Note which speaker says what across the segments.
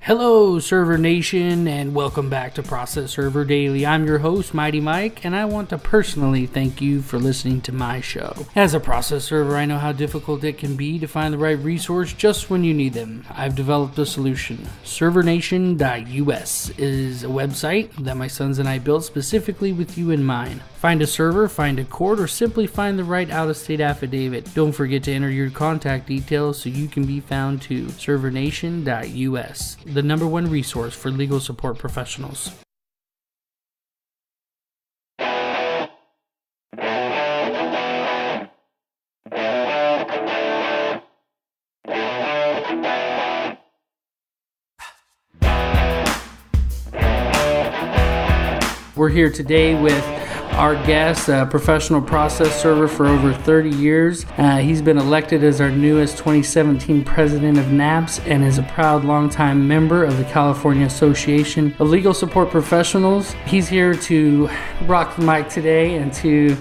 Speaker 1: Hello, Server Nation, and welcome back to Process Server Daily. I'm your host, Mighty Mike, and I want to personally thank you for listening to my show. As a process server, I know how difficult it can be to find the right resource just when you need them. I've developed a solution. ServerNation.us is a website that my sons and I built specifically with you in mind. Find a server, find a court, or simply find the right out-of-state affidavit. Don't forget to enter your contact details so you can be found too. ServerNation.us, the #1 resource for legal support professionals. We're here today with our guest, a professional process server for over 30 years. He's been elected as our newest 2017 president of NAPS and is a proud longtime member of the California Association of Legal Support Professionals. He's here to rock the mic today and to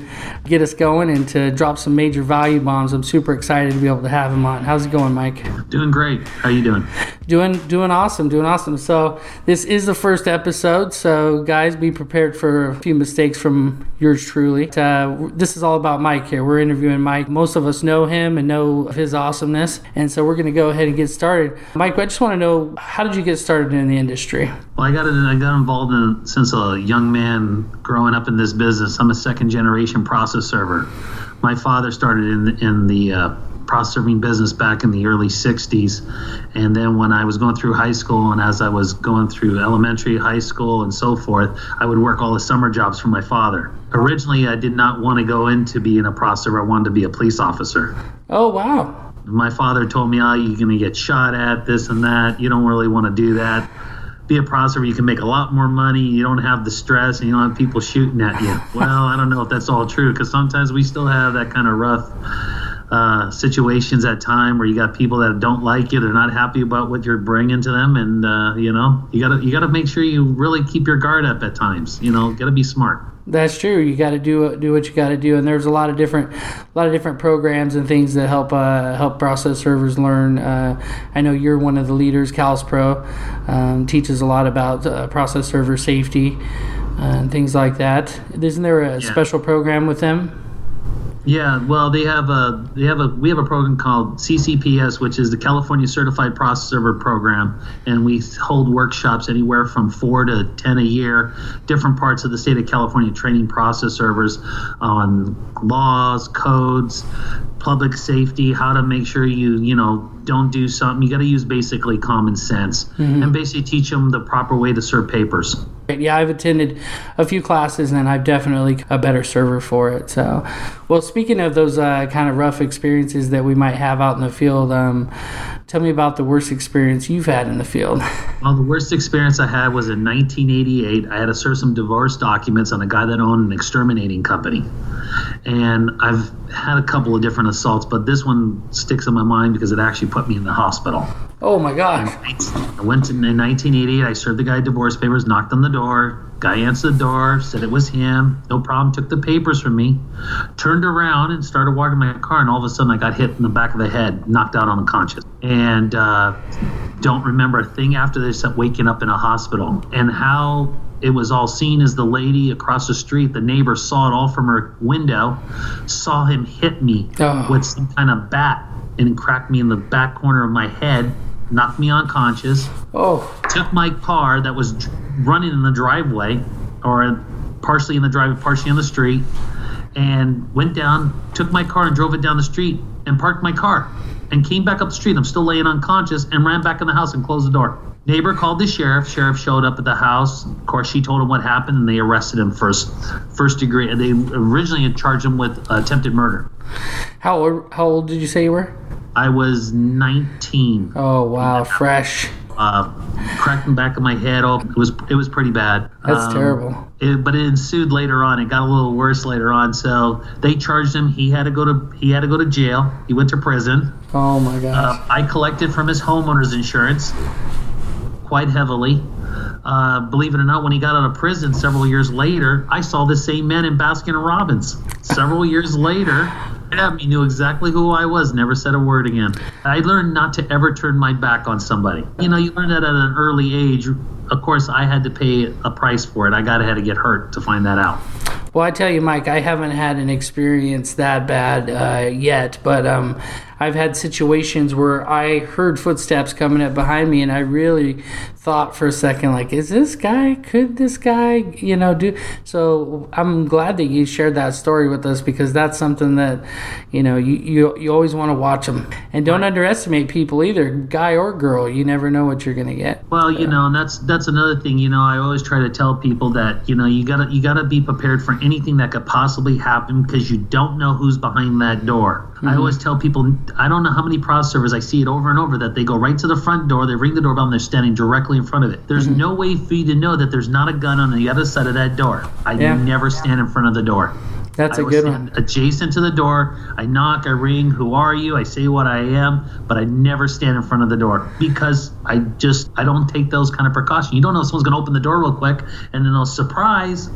Speaker 1: get us going and to drop some major value bombs. I'm super excited to be able to have him on. How's it going, Mike?
Speaker 2: Doing great. How you doing?
Speaker 1: Doing awesome. So this is the first episode, so guys, be prepared for a few mistakes from yours truly. This is all about Mike here. We're interviewing Mike. Most of us know him and know of his awesomeness, and so we're going to go ahead and get started. Mike, I just want to know, how did you get started in the industry?
Speaker 2: Well, I got involved in it since a young man growing up in this business. I'm a second generation process server. My father started in the process serving business back in the early 60s, and then when I was going through high school and as I was going through elementary, high school, and so forth, I would work all the summer jobs for my father. Originally, I did not want to go into being a process server. I wanted to be a police officer.
Speaker 1: Oh, wow.
Speaker 2: My father told me, you're going to get shot at, this and that. You don't really want to do that. Be a process server, you can make a lot more money, you don't have the stress, and you don't have people shooting at you. Well, I don't know if that's all true, because sometimes we still have that kind of rough situations at time where you got people that don't like you, they're not happy about what you're bringing to them, and you gotta make sure you really keep your guard up at times. Gotta be smart.
Speaker 1: That's true. You got to do what you got to do, and there's a lot of different programs and things that help process servers learn. I know you're one of the leaders. CalsPro teaches a lot about process server safety and things like that. Isn't there a special program with them?
Speaker 2: Yeah, well, we have a program called CCPS, which is the California Certified Process Server Program, and we hold workshops anywhere from 4 to 10 a year, different parts of the state of California, training process servers on laws, codes, public safety, how to make sure you don't do something. You got to use basically common sense, and basically teach them the proper way to serve papers.
Speaker 1: Yeah, I've attended a few classes, and I'm definitely a better server for it. So, well, speaking of those kind of rough experiences that we might have out in the field, tell me about the worst experience you've had in the field.
Speaker 2: Well, the worst experience I had was in 1988. I had to serve some divorce documents on a guy that owned an exterminating company. And I've had a couple of different assaults, but this one sticks in my mind because it actually put me in the hospital.
Speaker 1: Oh, my gosh.
Speaker 2: I went in 1988. I served the guy divorce papers, knocked on the door. Guy answered the door, said it was him. No problem, took the papers from me, turned around and started walking my car, and all of a sudden I got hit in the back of the head, knocked out unconscious. And don't remember a thing after this except waking up in a hospital. And how it was all seen as the lady across the street, the neighbor saw it all from her window, saw him hit me with some kind of bat and cracked me in the back corner of my head, knocked me unconscious, took my car that was running in the driveway, or partially in the driveway, partially on the street, and went down, took my car and drove it down the street and parked my car and came back up the street. I'm still laying unconscious and ran back in the house and closed the door. Neighbor called the sheriff. Sheriff showed up at the house. Of course, she told him what happened, and they arrested him first degree. They originally had charged him with attempted murder. How
Speaker 1: old did you say you were?
Speaker 2: I was 19.
Speaker 1: Oh, wow, fresh.
Speaker 2: Cracked the back of my head. It was pretty bad.
Speaker 1: That's terrible.
Speaker 2: But it ensued later on. It got a little worse later on. So they charged him. He had to go to jail. He went to prison.
Speaker 1: Oh my gosh.
Speaker 2: I collected from his homeowner's insurance quite heavily. Believe it or not, when he got out of prison several years later, I saw the same man in Baskin & Robbins. Several years later, at me, knew exactly who I was, never said a word again. I learned not to ever turn my back on somebody. You learn that at an early age. Of course, I had to pay a price for it. I had to get hurt to find that out.
Speaker 1: Well, I tell you, Mike, I haven't had an experience that bad yet, but I've had situations where I heard footsteps coming up behind me, and I really thought for a second, like, could this guy, do? So I'm glad that you shared that story with us, because that's something that, you always want to watch them. And don't underestimate people either, guy or girl. You never know what you're going to get.
Speaker 2: Well, and that's another thing, I always try to tell people that, you gotta be prepared for anything that could possibly happen, because you don't know who's behind that door. Mm-hmm. I always tell people, I don't know how many process servers, I see it over and over, that they go right to the front door, they ring the doorbell, and they're standing directly in front of it. There's no way for you to know that there's not a gun on the other side of that door. I never stand in front of the door.
Speaker 1: That's a good one.
Speaker 2: Adjacent to the door, I knock, I ring, who are you? I say what I am, but I never stand in front of the door, because I don't take those kind of precautions. You don't know if someone's going to open the door real quick, and then they'll surprise,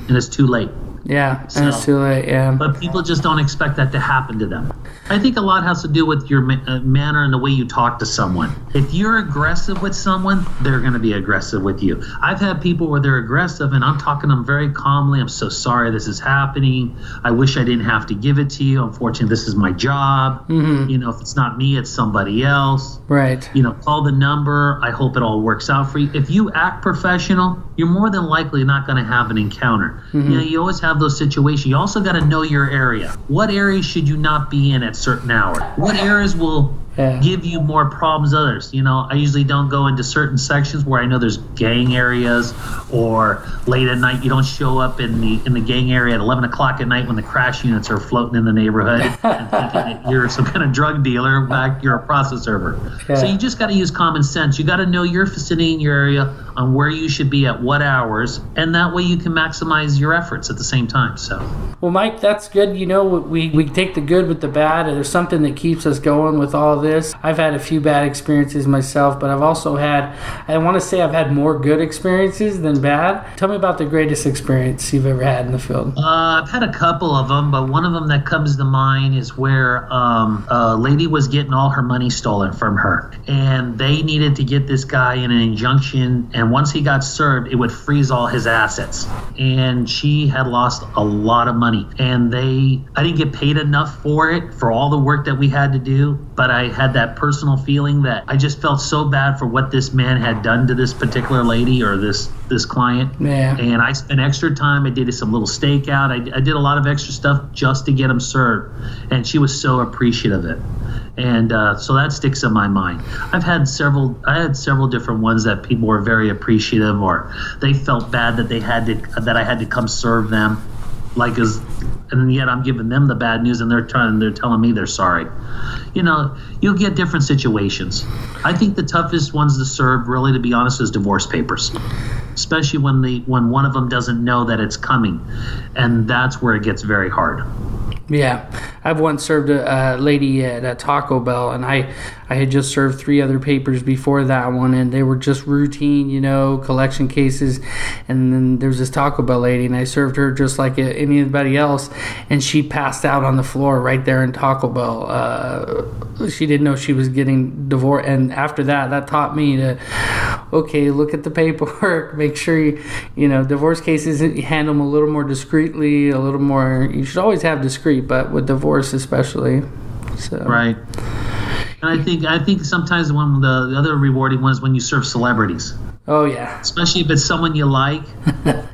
Speaker 2: and it's too late.
Speaker 1: Yeah, and it's too late, yeah.
Speaker 2: But people just don't expect that to happen to them. I think a lot has to do with your manner and the way you talk to someone. If you're aggressive with someone, they're going to be aggressive with you. I've had people where they're aggressive, and I'm talking to them very calmly. I'm so sorry this is happening. I wish I didn't have to give it to you. Unfortunately, this is my job. Mm-hmm. If it's not me, it's somebody else.
Speaker 1: Right.
Speaker 2: Call the number. I hope it all works out for you. If you act professional, you're more than likely not going to have an encounter. Mm-hmm. You always have those situations. You also got to know your area. What areas should you not be in at certain hours? What areas will give you more problems than others? I usually don't go into certain sections where I know there's gang areas, or late at night you don't show up in the gang area at 11 o'clock at night when the crash units are floating in the neighborhood and thinking that you're some kind of drug dealer. In fact, you're a process server. So you just got to use common sense. You got to know your vicinity and your area on where you should be at what hours, and that way you can maximize your efforts at the same time. So,
Speaker 1: well, Mike, that's good. We take the good with the bad, and there's something that keeps us going with all this. I've had a few bad experiences myself, but I've also I've had more good experiences than bad. Tell me about the greatest experience you've ever had in the field.
Speaker 2: I've had a couple of them, but one of them that comes to mind is where a lady was getting all her money stolen from her, and they needed to get this guy in an injunction, and once he got served, it would freeze all his assets, and she had lost a lot of money, and I didn't get paid enough for it, for all the work that we had to do, but I had that personal feeling that I just felt so bad for what this man had done to this particular lady, or this client.
Speaker 1: Yeah.
Speaker 2: And I spent extra time. I did some little stakeout. I did a lot of extra stuff just to get him served, and she was so appreciative of it. And so that sticks in my mind. I had several different ones that people were very appreciative, or they felt bad that I had to come serve them, and yet I'm giving them the bad news, and they're telling me they're sorry. You'll get different situations. I think the toughest ones to serve, really, to be honest, is divorce papers, especially when one of them doesn't know that it's coming, and that's where it gets very hard.
Speaker 1: Yeah, I've once served a lady at a Taco Bell, and I had just served 3 other papers before that one, and they were just routine, collection cases. And then there's this Taco Bell lady, and I served her just like anybody else, and she passed out on the floor right there in Taco Bell. She didn't know she was getting divorced, and after that taught me to, look at the paperwork, make sure divorce cases, you handle them a little more discreetly, a little more. You should always have discreet, but with divorce especially. So. Right.
Speaker 2: And I think sometimes one of the other rewarding ones when you serve celebrities.
Speaker 1: Oh yeah.
Speaker 2: Especially if it's someone you like,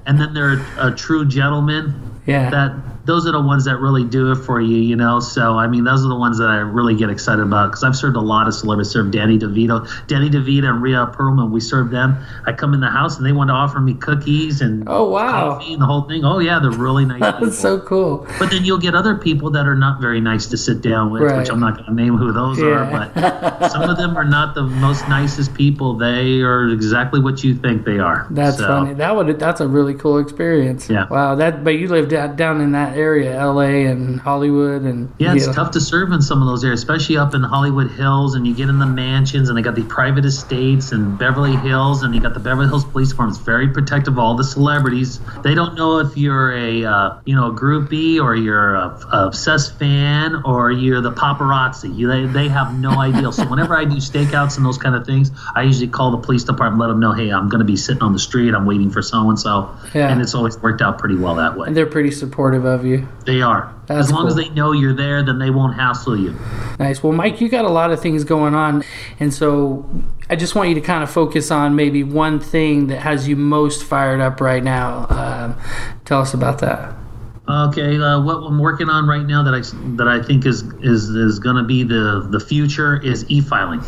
Speaker 2: and then they're a true gentleman.
Speaker 1: Yeah.
Speaker 2: Those are the ones that really do it for you, So, those are the ones that I really get excited about, because I've served a lot of celebrities. Served Danny DeVito and Rhea Perlman. We served them. I come in the house, and they want to offer me cookies and coffee and the whole thing. Oh, yeah, they're really nice people.
Speaker 1: That's so cool.
Speaker 2: But then you'll get other people that are not very nice to sit down with, which I'm not going to name who those are. But some of them are not the most nicest people. They are exactly what you think they are.
Speaker 1: That's funny. That's a really cool experience.
Speaker 2: Yeah.
Speaker 1: Wow. But you lived down in that area, LA and Hollywood, and
Speaker 2: yeah, it's tough to serve in some of those areas, especially up in the Hollywood Hills, and you get in the mansions, and they got the private estates and Beverly Hills, and you got the Beverly Hills Police Department. It's very protective of all the celebrities. They don't know if you're a groupie, or you're a obsessed fan, or you're the paparazzi. They have no idea. So whenever I do stakeouts and those kind of things, I usually call the police department, let them know, hey, I'm going to be sitting on the street, I'm waiting for so and so, and it's always worked out pretty well that way.
Speaker 1: And they're pretty supportive of you.
Speaker 2: They are. As long as they know you're there, then they won't hassle you.
Speaker 1: Nice. Well, Mike, you got a lot of things going on, and so I just want you to kind of focus on maybe one thing that has you most fired up right now. Tell us about that.
Speaker 2: Okay, what I'm working on right now that I think is going to be the future is e-filing.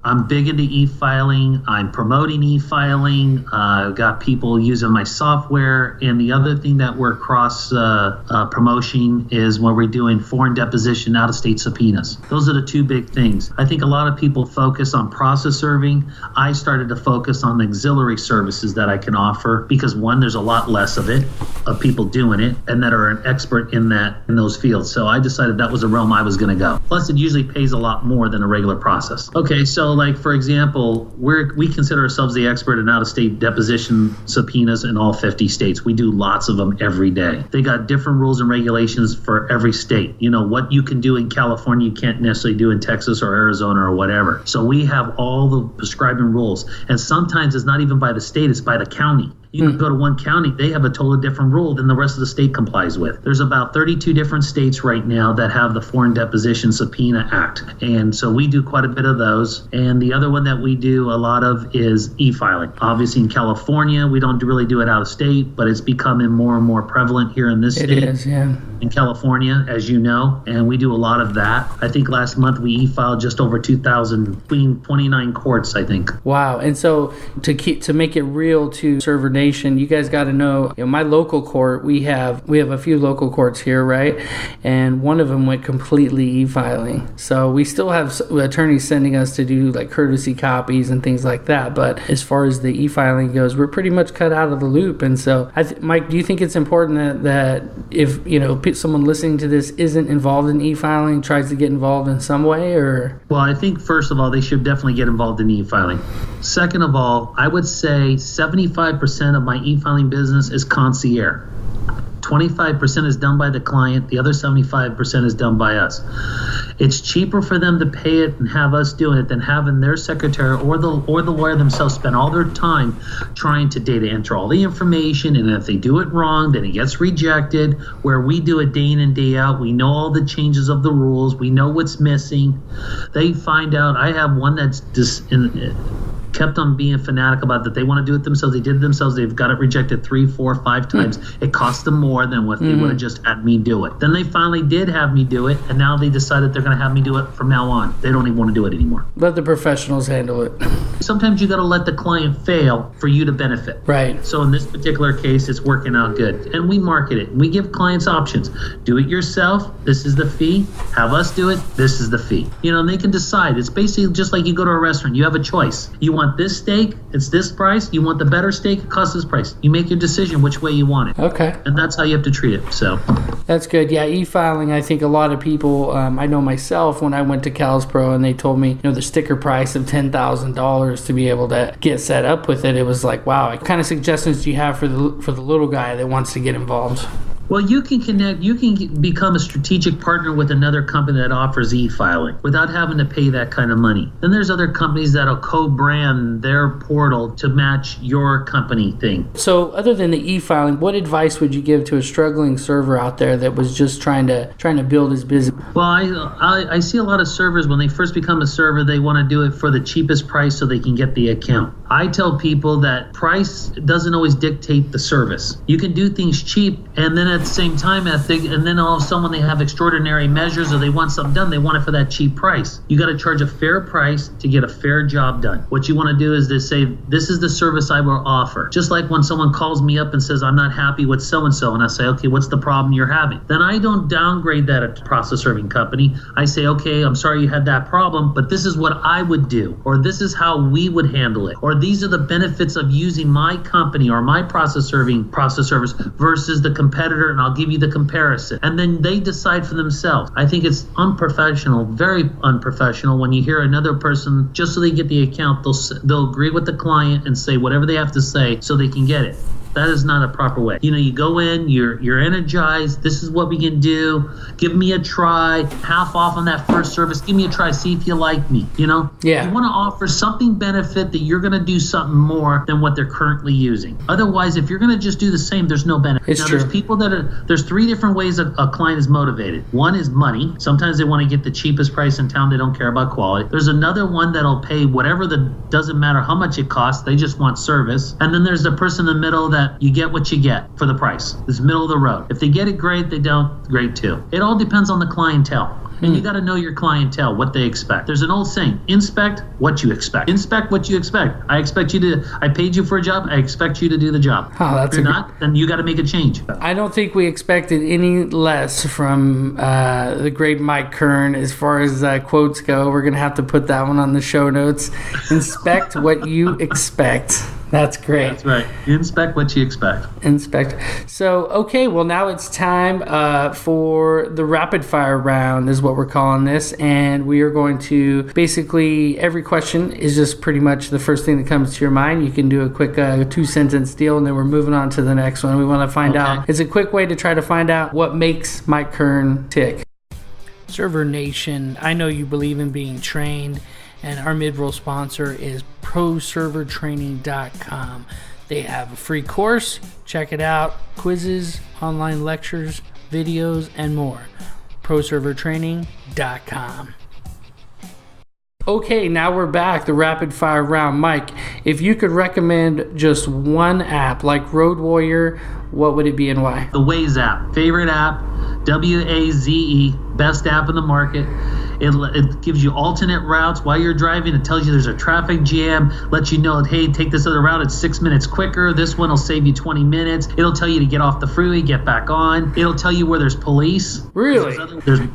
Speaker 2: I'm big into e-filing. I'm promoting e-filing. I've got people using my software. And the other thing that we're cross promoting is when we're doing foreign deposition, out-of-state subpoenas. Those are the two big things. I think a lot of people focus on process serving. I started to focus on the auxiliary services that I can offer because, one, there's a lot less of people doing it and that are an expert in those fields. So I decided that was a realm I was going to go. Plus, it usually pays a lot more than a regular process. Okay, so like, for example, we consider ourselves the expert in out-of-state deposition subpoenas in all 50 states. We do lots of them every day. They got different rules and regulations for every state. You know, what you can do in California, you can't necessarily do in Texas or Arizona or whatever. So we have all the prescribing rules. And sometimes it's not even by the state, it's by the county. You can go to one county, they have a totally different rule than the rest of the state complies with. There's about 32 different states right now that have the Foreign Deposition Subpoena Act. And so we do quite a bit of those. And the other one that we do a lot of is e-filing. Obviously in California, we don't really do it out of state, but it's becoming more and more prevalent here in this state.
Speaker 1: It is, yeah.
Speaker 2: In California, as you know, and we do a lot of that. I think last month we e-filed just over 2,000 between 29 courts, I think.
Speaker 1: Wow. And so to make it real to Server Nation, you guys got to know, my local court, we have a few local courts here, right? And one of them went completely e-filing. So we still have attorneys sending us to do like courtesy copies and things like that. But as far as the e-filing goes, we're pretty much cut out of the loop. And so, Mike, do you think it's important that if someone listening to this isn't involved in e-filing, tries to get involved in some way, or? Well,
Speaker 2: I think first of all, they should definitely get involved in e-filing. Second of all, I would say 75% of my e-filing business is concierge. 25% is done by the client. The other 75% is done by us. It's cheaper for them to pay it and have us doing it than having their secretary or the lawyer themselves spend all their time trying to data enter all the information. And if they do it wrong, then it gets rejected. Where we do it day in and day out, we know all the changes of the rules. We know what's missing. They find out. I have one that's just kept on being fanatic about that. They want to do it themselves. They did it themselves. They've got it rejected 3, 4, 5 times. It cost them more than what they would have just had me do it. Then they finally did have me do it, and now they decided they're going to have me do it from now on. They don't even want to do it anymore.
Speaker 1: Let the professionals handle it.
Speaker 2: Sometimes you got to let the client fail for you to benefit.
Speaker 1: Right.
Speaker 2: So in this particular case, it's working out good. And we market it. We give clients options. Do it yourself. This is the fee. Have us do it. This is the fee. And they can decide. It's basically just like you go to a restaurant. You have a choice. You want this steak, it's this price. You want the better steak, it costs this price. You make your decision which way you want it.
Speaker 1: Okay.
Speaker 2: And that's how you have to treat it. So
Speaker 1: that's good. Yeah, e-filing, I think a lot of people, I know myself when I went to CalsPro and they told me, the sticker price of $10,000 to be able to get set up with it, it was like, wow, what kind of suggestions do you have for the little guy that wants to get involved?
Speaker 2: Well, you can connect, you can become a strategic partner with another company that offers e-filing without having to pay that kind of money. Then there's other companies that'll co-brand their portal to match your company thing.
Speaker 1: So other than the e-filing, what advice would you give to a struggling server out there that was just trying to build his business?
Speaker 2: Well, I see a lot of servers, when they first become a server, they want to do it for the cheapest price so they can get the account. I tell people that price doesn't always dictate the service. You can do things cheap, and then at the same time, and then all of a sudden when they have extraordinary measures or they want something done, they want it for that cheap price. You got to charge a fair price to get a fair job done. What you want to do is to say, this is the service I will offer. Just like when someone calls me up and says, I'm not happy with so-and-so, and I say, okay, what's the problem you're having? Then I don't downgrade that at process serving company. I say, okay, I'm sorry you had that problem, but this is what I would do, or this is how we would handle it, or these are the benefits of using my company or my process service versus the competitor competitor and I'll give you the comparison. And then they decide for themselves. I think it's unprofessional, very unprofessional when you hear another person, just so they get the account, they'll agree with the client and say whatever they have to say so they can get it. That is not a proper way. You go in, you're energized. This is what we can do. Give me a try. Half off on that first service. Give me a try. See if you like me.
Speaker 1: Yeah.
Speaker 2: You want to offer something benefit that you're going to do something more than what they're currently using. Otherwise, if you're going to just do the same, there's no benefit.
Speaker 1: It's true.
Speaker 2: There's people there's 3 different ways a client is motivated. One is money. Sometimes they want to get the cheapest price in town. They don't care about quality. There's another one that'll pay whatever doesn't matter how much it costs. They just want service. And then there's the person in the middle that you get what you get for the price. It's middle of the road. If they get it, great. They don't, great too. It all depends on the clientele. And you got to know your clientele, what they expect. There's an old saying, inspect what you expect. Inspect what you expect. I paid you for a job. I expect you to do the job.
Speaker 1: Oh, that's
Speaker 2: if you're not, then you got to make a change.
Speaker 1: I don't think we expected any less from the great Mike Kern as far as quotes go. We're going to have to put that one on the show notes. Inspect what you expect. That's great.
Speaker 2: That's right. Inspect what you expect.
Speaker 1: Inspect. So, okay, well, now it's time for the rapid fire round is what we're calling this. And we are going to basically, every question is just pretty much the first thing that comes to your mind. You can do a quick 2-sentence deal, and then we're moving on to the next one. We want to find out. It's a quick way to try to find out what makes Mike Kern tick. Server Nation, I know you believe in being trained. And our mid-roll sponsor is proservertraining.com. They have a free course. Check it out. Quizzes, online lectures, videos, and more. proservertraining.com. Okay, now we're back. The rapid fire round. Mike, if you could recommend just one app like Road Warrior, what would it be and why?
Speaker 2: The Waze app. Favorite app. WAZE. Best app in the market. It gives you alternate routes while you're driving. It tells you there's a traffic jam, lets you know, hey, take this other route. It's 6 minutes quicker. This one will save you 20 minutes. It'll tell you to get off the freeway, get back on. It'll tell you where there's police.
Speaker 1: Really?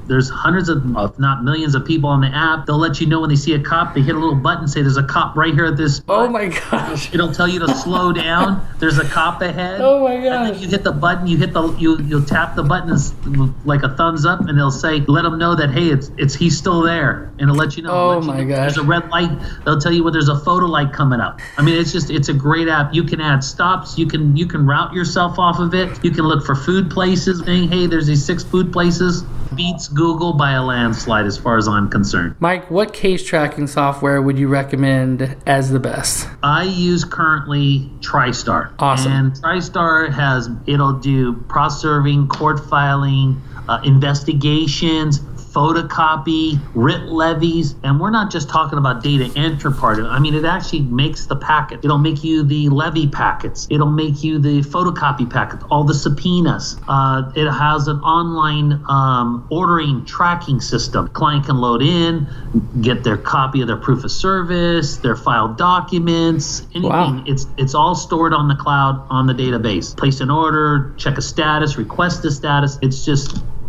Speaker 2: There's hundreds of, if not millions of people on the app. They'll let you know when they see a cop. They hit a little button, say there's a cop right here at this spot.
Speaker 1: Oh my gosh.
Speaker 2: It'll tell you to slow down. There's a cop ahead.
Speaker 1: Oh my gosh.
Speaker 2: And then you hit the button. You'll tap the button like a thumbs up, and it'll say, let them know that, hey, he's still there, and it'll let you know.
Speaker 1: Oh my gosh.
Speaker 2: There's a red light. They'll tell you when there's a photo light coming up. I mean, it's a great app. You can add stops. You can route yourself off of it. You can look for food places, saying, hey, there's these 6 food places. Beats Google by a landslide as far as I'm concerned.
Speaker 1: Mike, what case tracking software would you recommend as the best?
Speaker 2: I use currently TriStar.
Speaker 1: Awesome.
Speaker 2: And TriStar it'll do process serving, court filing, investigations, photocopy, writ levies, and we're not just talking about data entry part of it. I mean, it actually makes the packet. It'll make you the levy packets. It'll make you the photocopy packets, all the subpoenas. It has an online ordering tracking system. Client can load in, get their copy of their proof of service, their filed documents, anything.
Speaker 1: Wow.
Speaker 2: It's all stored on the cloud, on the database. Place an order, check a status, request a status.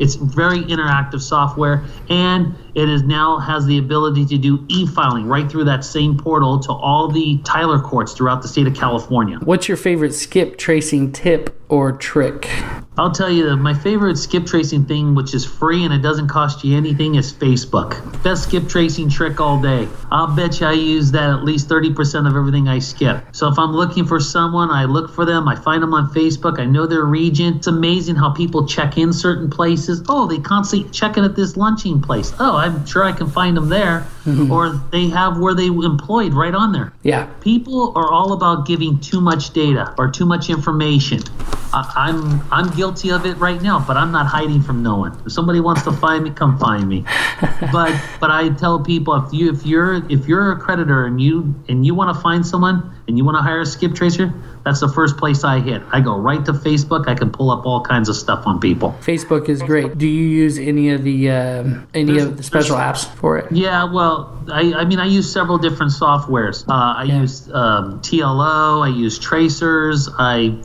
Speaker 2: It's very interactive software, and it now has the ability to do e-filing right through that same portal to all the Tyler courts throughout the state of California.
Speaker 1: What's your favorite skip tracing tip or trick?
Speaker 2: I'll tell you, my favorite skip tracing thing, which is free and it doesn't cost you anything, is Facebook. Best skip tracing trick all day. I'll bet you I use that at least 30% of everything I skip. So if I'm looking for someone, I look for them, I find them on Facebook, I know their region. It's amazing how people check in certain places. Oh, they constantly checking at this lunching place. Oh, I'm sure I can find them there. Mm-hmm. Or they have where they employed right on there.
Speaker 1: Yeah.
Speaker 2: People are all about giving too much data or too much information. I'm guilty of it right now, but I'm not hiding from no one. If somebody wants to find me, come find me. But I tell people, if you're a creditor and you want to find someone and you want to hire a skip tracer, that's the first place I hit. I go right to Facebook. I can pull up all kinds of stuff on people.
Speaker 1: Facebook is great. Do you use any of the special apps for it?
Speaker 2: Yeah, well, I mean, I use several different softwares. I use TLO. I use tracers. I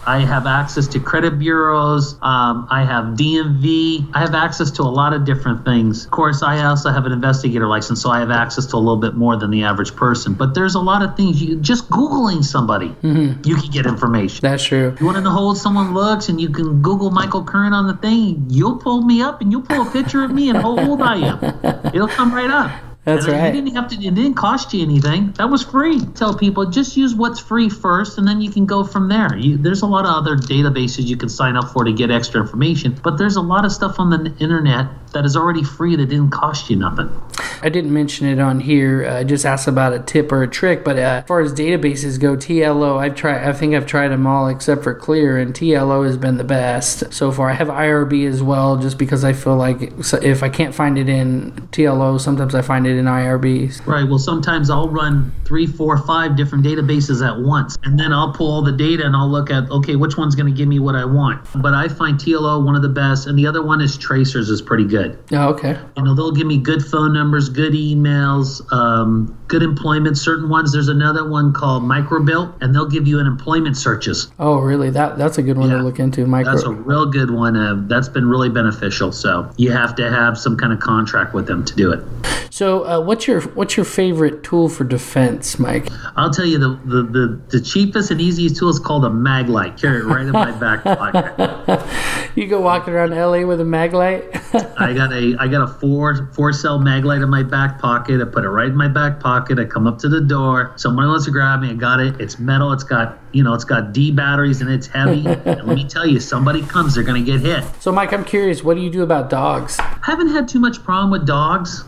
Speaker 2: have access to credit bureaus. I have DMV. I have access to a lot of different things. Of course, I also have an investigator license, so I have access to a little bit more than the average person. But there's a lot of things. Just Googling Googling somebody, you can get information.
Speaker 1: That's true.
Speaker 2: You want to know how old someone looks, and you can Google Michael Kern on the thing. You'll pull me up, and you'll pull a picture of me and how old I am. It'll come right up.
Speaker 1: That's right.
Speaker 2: You didn't have to. It didn't cost you anything. That was free. Tell people just use what's free first, and then you can go from there. There's a lot of other databases you can sign up for to get extra information, but there's a lot of stuff on the internet that is already free that didn't cost you nothing.
Speaker 1: I didn't mention it on here. I just asked about a tip or a trick, but as far as databases go, TLO, I think I've tried them all except for Clear, and TLO has been the best so far. I have IRB as well, just because I feel like if I can't find it in TLO, sometimes I find it in IRBs.
Speaker 2: Right. Well, sometimes I'll run 3, 4, 5 different databases at once, and then I'll pull all the data and I'll look at, okay, which one's going to give me what I want. But I find TLO one of the best, and the other one is Tracers is pretty good.
Speaker 1: Oh, okay.
Speaker 2: They'll give me good phone numbers, good emails, good employment. Certain ones. There's another one called Microbuilt, and they'll give you an employment searches.
Speaker 1: Oh, really? That's a good one to look into.
Speaker 2: That's a real good one. That's been really beneficial. So you have to have some kind of contract with them to do it.
Speaker 1: So what's your favorite tool for defense, Mike?
Speaker 2: I'll tell you the cheapest and easiest tool is called a mag light. Carry it right in my back pocket.
Speaker 1: You go walking around LA with a mag light?
Speaker 2: I got a four cell mag light in my back pocket. I put it right in my back pocket. I come up to the door. Someone wants to grab me. I got it. It's metal. It's got D batteries and it's heavy. And let me tell you, somebody comes, they're going to get hit.
Speaker 1: So, Mike, I'm curious, what do you do about dogs?
Speaker 2: I haven't had too much problem with dogs.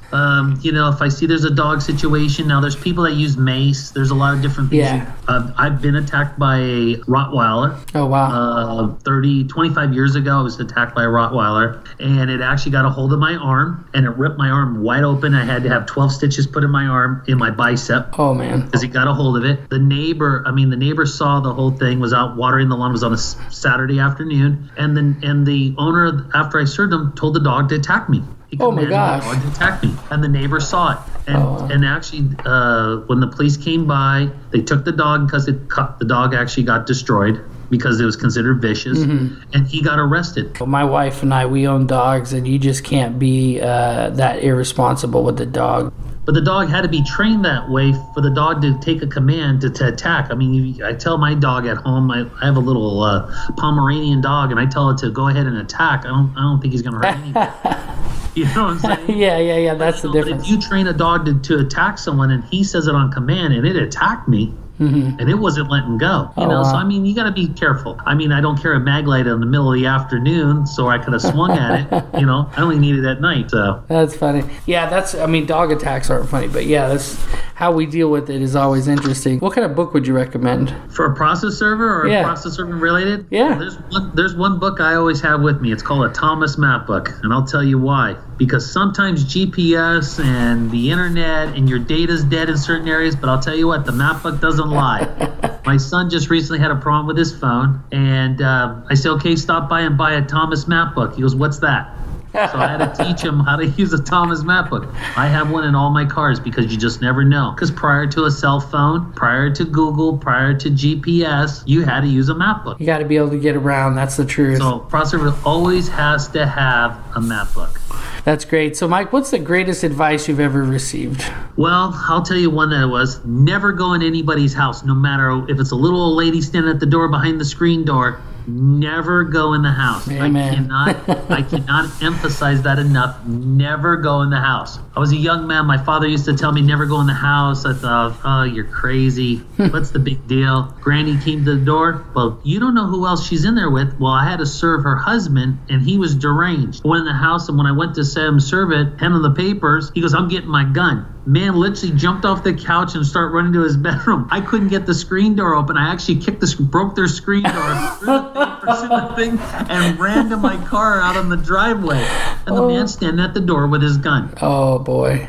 Speaker 2: If I see there's a dog situation, now there's people that use mace. There's a lot of different things.
Speaker 1: Yeah.
Speaker 2: I've been attacked by a Rottweiler.
Speaker 1: Oh, wow.
Speaker 2: 25 years ago, I was attacked by a Rottweiler, and it actually got a hold of my arm, and it ripped my arm wide open. I had to have 12 stitches put in my arm, in my bicep.
Speaker 1: Oh, man.
Speaker 2: Because he got a hold of it. The neighbor saw the whole thing, was out watering the lawn. It was on a Saturday afternoon, and the owner, after I served him, told the dog to attack me.
Speaker 1: Oh my gosh!
Speaker 2: The dog to attack me, and the neighbor saw it. And actually, when the police came by, they took the dog because the dog actually got destroyed because it was considered vicious, and he got arrested.
Speaker 1: Well, my wife and I, we own dogs, and you just can't be that irresponsible with the dog.
Speaker 2: But the dog had to be trained that way for the dog to take a command to attack. I mean, I tell my dog at home, I have a little Pomeranian dog, and I tell it to go ahead and attack. I don't think he's going to hurt anybody. You know what I'm saying?
Speaker 1: Yeah. That's the difference.
Speaker 2: But if you train a dog to attack someone and he says it on command and it attacked me, and it wasn't letting go,
Speaker 1: Wow.
Speaker 2: So I mean, you got to be careful. I mean, I don't carry a mag light in the middle of the afternoon, so I could have swung at it. I only need it at night. So
Speaker 1: that's funny. Yeah, dog attacks aren't funny, but yeah, that's how we deal with it is always interesting. What kind of book would you recommend
Speaker 2: for a process server or a process server related?
Speaker 1: Yeah,
Speaker 2: there's one book I always have with me. It's called a Thomas map book, and I'll tell you why. Because sometimes GPS and the internet and your data's dead in certain areas, but I'll tell you what, the map book doesn't lie. My son just recently had a problem with his phone, and I said, okay, stop by and buy a Thomas map book. He goes, what's that? So I had to teach him how to use a Thomas map book. I have one in all my cars because you just never know. Because prior to a cell phone, prior to Google, prior to GPS, you had to use a map book.
Speaker 1: You got to be able to get around. That's the truth.
Speaker 2: So processor always has to have a map book.
Speaker 1: That's great. So, Mike, what's the greatest advice you've ever received?
Speaker 2: Well, I'll tell you one that was never go in anybody's house, no matter if it's a little old lady standing at the door behind the screen door. Never go in the house.
Speaker 1: Amen.
Speaker 2: I cannot emphasize that enough. Never go in the house. I was a young man. My father used to tell me never go in the house. I thought, oh, you're crazy. What's the big deal? Granny came to the door. Well, you don't know who else she's in there with. Well, I had to serve her husband, and he was deranged. I went in the house, and when I went to say him serve it, hand him the papers, he goes, I'm getting my gun. Man literally jumped off the couch and started running to his bedroom. I couldn't get the screen door open. I actually broke their screen door, threw the thing, and ran to my car out on the driveway. And the man standing at the door with his gun.
Speaker 1: Oh, boy.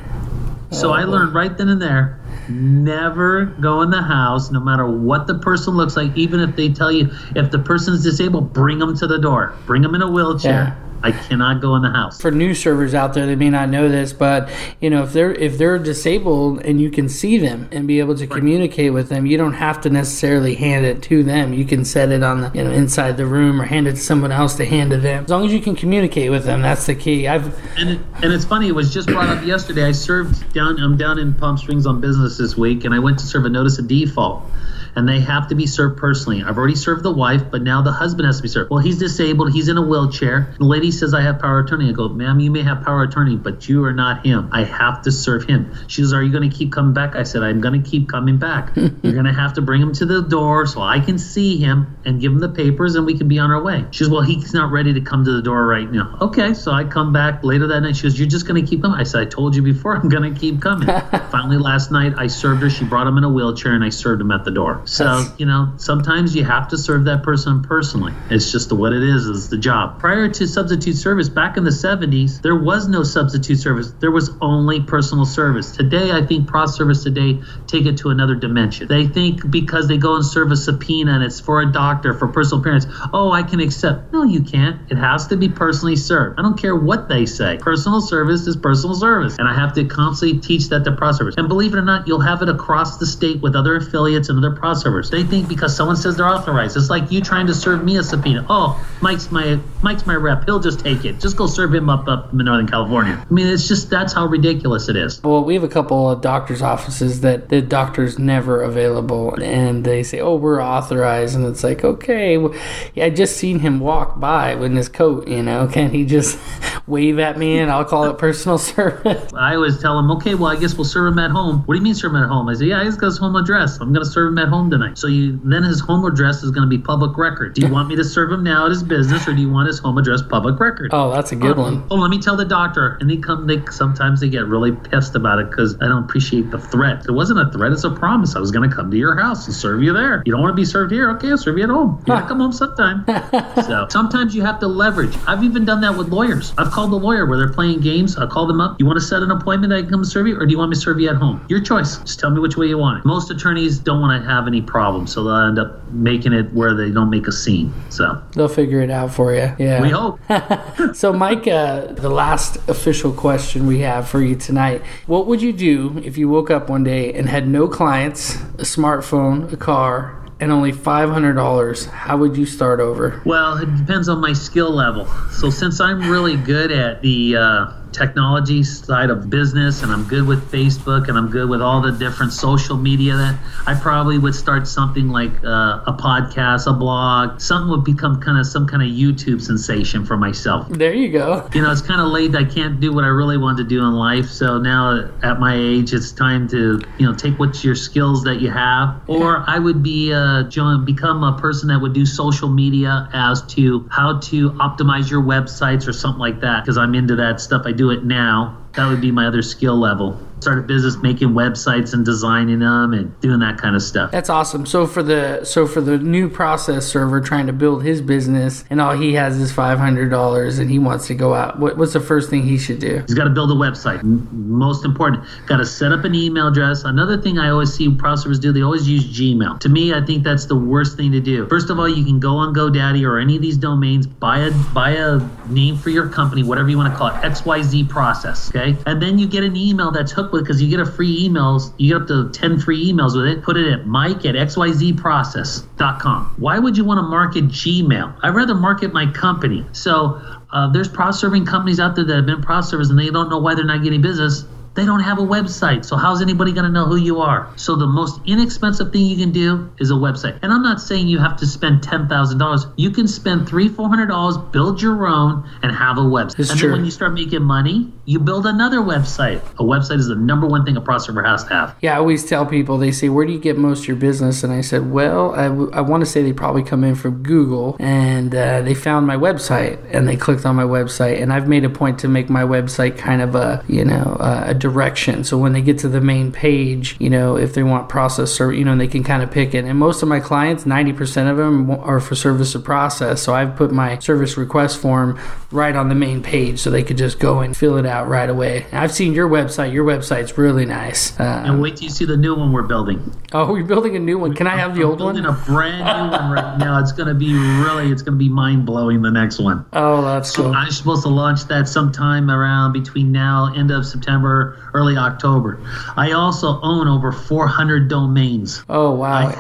Speaker 2: So I learned right then and there, never go in the house, no matter what the person looks like. Even if they tell you, if the person's disabled, bring them to the door. Bring them in a wheelchair. I cannot go in the house.
Speaker 1: For new servers out there, they may not know this, but if they're disabled and you can see them and be able to communicate with them, you don't have to necessarily hand it to them. You can set it on the inside the room or hand it to someone else to hand to them. As long as you can communicate with them, that's the key.
Speaker 2: And it's funny. It was just brought up yesterday. I'm down in Palm Springs on business this week, and I went to serve a notice of default. And they have to be served personally. I've already served the wife, but now the husband has to be served. Well, he's disabled. He's in a wheelchair. The lady says, I have power of attorney. I go, ma'am, you may have power of attorney, but you are not him. I have to serve him. She says, are you going to keep coming back? I said, I'm going to keep coming back. You're going to have to bring him to the door so I can see him and give him the papers and we can be on our way. She says, well, he's not ready to come to the door right now. Okay, so I come back later that night. She goes, you're just going to keep coming? I said, I told you before, I'm going to keep coming. Finally, last night, I served her. She brought him in a wheelchair and I served him at the door. So, sometimes you have to serve that person personally. It's just what it is the job. Prior to substitute service, back in the 70s, there was no substitute service. There was only personal service. Today, I think process servers today take it to another dimension. They think because they go and serve a subpoena and it's for a doctor, for personal appearance, oh, I can accept. No, you can't. It has to be personally served. I don't care what they say. Personal service is personal service. And I have to constantly teach that to process servers. And believe it or not, you'll have it across the state with other affiliates and other process servers. They think because someone says they're authorized. It's like you trying to serve me a subpoena. Oh, Mike's my rep. He'll just take it. Just go serve him up in Northern California. I mean, it's just, that's how ridiculous it is.
Speaker 1: Well, we have a couple of doctor's offices that the doctor's never available, and they say, oh, we're authorized. And it's like, okay, well, yeah, I just seen him walk by in his coat, can he just wave at me and I'll call it personal service?
Speaker 2: I always tell him, okay, well, I guess we'll serve him at home. What do you mean serve him at home? I say, yeah, he's got his home address. I'm going to serve him at home tonight. So then his home address is going to be public record. Do you want me to serve him now at his business, or do you want his home address public record?
Speaker 1: Oh, that's a good one.
Speaker 2: Oh, let me tell the doctor. And sometimes they get really pissed about it because I don't appreciate the threat. It wasn't a threat, it's a promise. I was going to come to your house and serve you there. You don't want to be served here? Okay, I'll serve you at home. You gotta come home sometime. So sometimes you have to leverage. I've even done that with lawyers. I've called the lawyer where they're playing games. I call them up. You want to set an appointment that I can come serve you, or do you want me to serve you at home? Your choice. Just tell me which way you want it. Most attorneys don't want to have any problems, so they'll end up making it where they don't make a scene. So
Speaker 1: they'll figure it out for you. Yeah.
Speaker 2: We hope.
Speaker 1: So Mike, the last official question we have for you tonight. What would you do if you woke up one day and had no clients, a smartphone, a car, and only $500? How would you start over?
Speaker 2: Well, it depends on my skill level. So since I'm really good at the technology side of business, and I'm good with Facebook, and I'm good with all the different social media, that I probably would start something like a podcast, a blog. Something would become some kind of YouTube sensation for myself.
Speaker 1: There you go.
Speaker 2: It's kind of late. I can't do what I really want to do in life. So now at my age, it's time to take what's your skills that you have. Or I would become a person that would do social media as to how to optimize your websites or something like that, because I'm into that stuff. I do it now. That would be my other skill level. Start a business making websites and designing them and doing that kind of stuff.
Speaker 1: That's awesome. So for the new process server trying to build his business, and all he has is $500 and he wants to go out, what's the first thing he should do?
Speaker 2: He's got to build a website. Most important, got to set up an email address. Another thing I always see processors do, they always use Gmail. To me, I think that's the worst thing to do. First of all, you can go on GoDaddy or any of these domains, buy a name for your company, whatever you want to call it, XYZ process, okay? And then you get an email that's hooked with, because you get a free emails, you get up to 10 free emails with it. Put it at mike@xyzprocess.com. Why would you want to market Gmail? I'd rather market my company. So there's process serving companies out there that have been process servers and they don't know why they're not getting business. They don't have a website, so how's anybody going to know who you are? So the most inexpensive thing you can do is a website. And I'm not saying you have to spend $10,000. You can spend $300-400, build your own, and have a website.
Speaker 1: It's
Speaker 2: and
Speaker 1: true.
Speaker 2: Then when you start making money, you build another website. A website is the number one thing a process server has to have.
Speaker 1: Yeah, I always tell people, they say, where do you get most of your business? And I said, well, I want to say they probably come in from Google, and they found my website, and they clicked on my website. And I've made a point to make my website kind of a direction. So when they get to the main page, if they want process server, and they can kind of pick it. And most of my clients, 90% of them are for service to process. So I've put my service request form right on the main page so they could just go and fill it out right away. I've seen your website. Your website's really nice.
Speaker 2: And wait till you see the new one we're building.
Speaker 1: Oh, we're building a new one. Can I have the old one?
Speaker 2: We're building a brand new one right now. It's going to be mind-blowing, the next one.
Speaker 1: Oh, that's cool.
Speaker 2: So I'm supposed to launch that sometime around between now, end of September, early October. I also own over 400 domains.
Speaker 1: Oh, wow.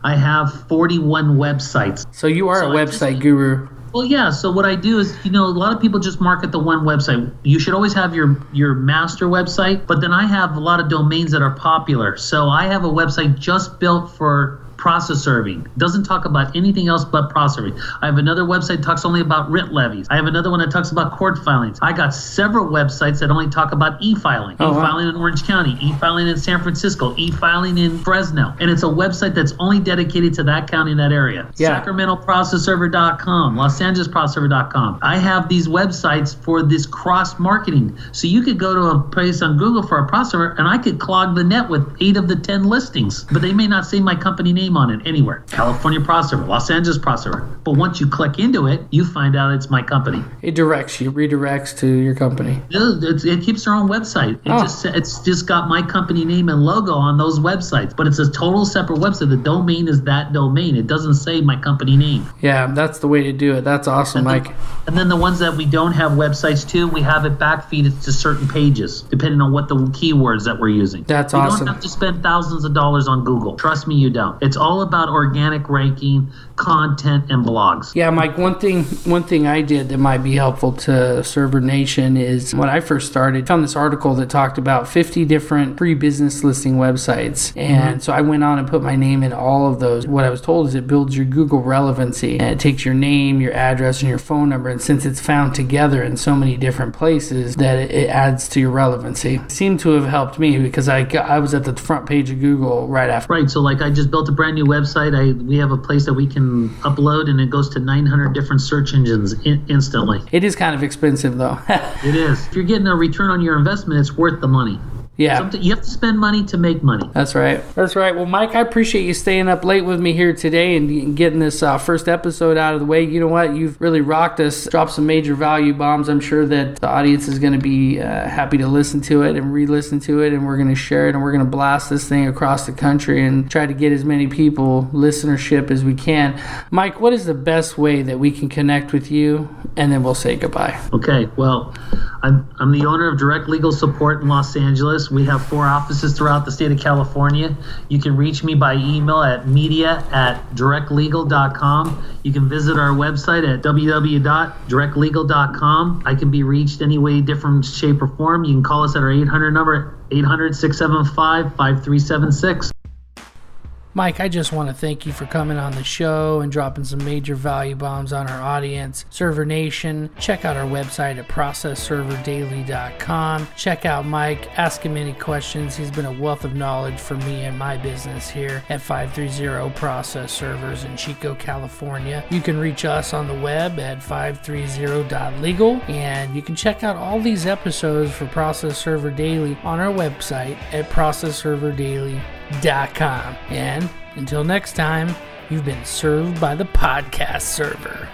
Speaker 2: I have 41 websites.
Speaker 1: So you are a website guru.
Speaker 2: Well, yeah. So what I do is, a lot of people just market the one website. You should always have your master website, but then I have a lot of domains that are popular. So I have a website just built for process serving. Doesn't talk about anything else but process serving. I have another website that talks only about writ levies. I have another one that talks about court filings. I got several websites that only talk about e-filing. E-filing in Orange County, e-filing in San Francisco, e-filing in Fresno. And it's a website that's only dedicated to that county in that area. Yeah. SacramentoProcessServer.com, Los Angeles ProcessServer.com. I have these websites for this cross-marketing. So you could go to a place on Google for a process server and I could clog the net with 8 of the 10 listings. But they may not say my company name on it anywhere. California Process Server, Los Angeles Process Server. But once you click into it, you find out it's my company.
Speaker 1: It redirects to your company.
Speaker 2: It keeps their own website. It's just got my company name and logo on those websites. But it's a total separate website. The domain is that domain. It doesn't say my company name.
Speaker 1: Yeah, that's the way to do it. That's awesome, Mike.
Speaker 2: And then the ones that we don't have websites to, we have it backfeeded to certain pages, depending on what the keywords that we're using.
Speaker 1: That's awesome.
Speaker 2: You don't have to spend thousands of dollars on Google. Trust me, you don't. It's all about organic ranking, content, and blogs.
Speaker 1: Yeah, Mike, one thing I did that might be helpful to Server Nation is when I first started, I found this article that talked about 50 different free business listing websites. And so I went on and put my name in all of those. What I was told is it builds your Google relevancy. And it takes your name, your address, and your phone number. And since it's found together in so many different places, that it adds to your relevancy. It seemed to have helped me because I was at the front page of Google right after.
Speaker 2: Right, so like I just built a brand new website. We have a place that we can upload and it goes to 900 different search engines instantly.
Speaker 1: It is kind of expensive though.
Speaker 2: It is. If you're getting a return on your investment, it's worth the money.
Speaker 1: Yeah.
Speaker 2: You have to spend money to make money.
Speaker 1: That's right. Well, Mike, I appreciate you staying up late with me here today and getting this first episode out of the way. You know what? You've really rocked us, dropped some major value bombs. I'm sure that the audience is going to be happy to listen to it and re-listen to it, and we're going to share it, and we're going to blast this thing across the country and try to get as many people, listenership as we can. Mike, what is the best way that we can connect with you? And then we'll say goodbye.
Speaker 2: Okay. Well, I'm the owner of Direct Legal Support in Los Angeles. We have 4 offices throughout the state of California. You can reach me by email at media@directlegal.com. You can visit our website at www.directlegal.com. I can be reached any way, different shape or form. You can call us at our 800 number, 800-675-5376.
Speaker 1: Mike, I just want to thank you for coming on the show and dropping some major value bombs on our audience. Server Nation, check out our website at processserverdaily.com. Check out Mike, ask him any questions. He's been a wealth of knowledge for me and my business here at 530 Process Servers in Chico, California. You can reach us on the web at 530.legal, and you can check out all these episodes for Process Server Daily on our website at processserverdaily.com. And until next time, you've been served by the podcast server.